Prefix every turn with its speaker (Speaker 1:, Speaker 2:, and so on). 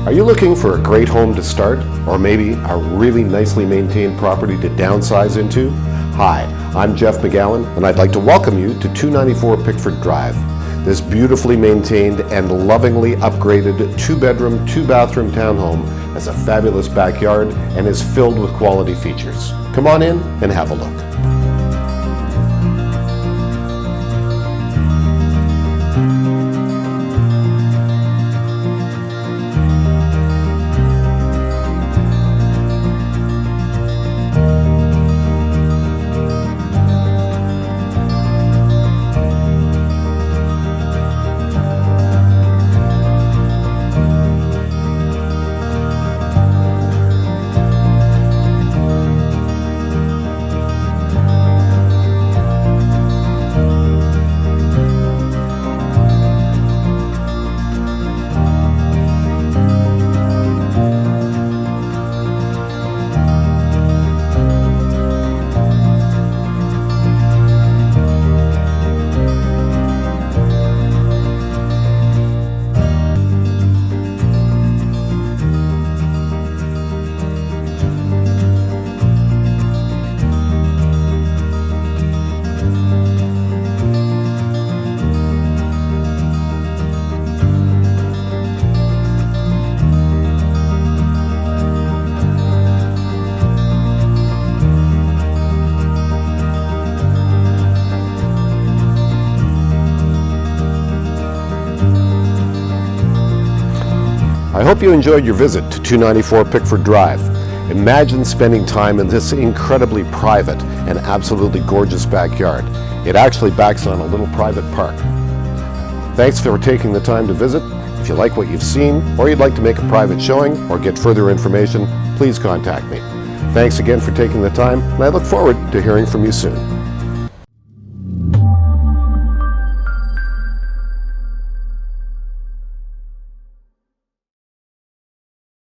Speaker 1: Are you looking for a great home to start, or maybe a really nicely maintained property to downsize into? Hi, I'm Jeff McGowan, and I'd like to welcome you to 294 Pickford Drive. This beautifully maintained and lovingly upgraded 2-bedroom, 2-bathroom townhome has a fabulous backyard and is filled with quality features. Come on in and have a look. I hope you enjoyed your visit to 294 Pickford Drive. Imagine spending time in this incredibly private and absolutely gorgeous backyard. It actually backs on a little private park. Thanks for taking the time to visit. If you like what you've seen, or you'd like to make a private showing or get further information, please contact me. Thanks again for taking the time, and I look forward to hearing from you soon.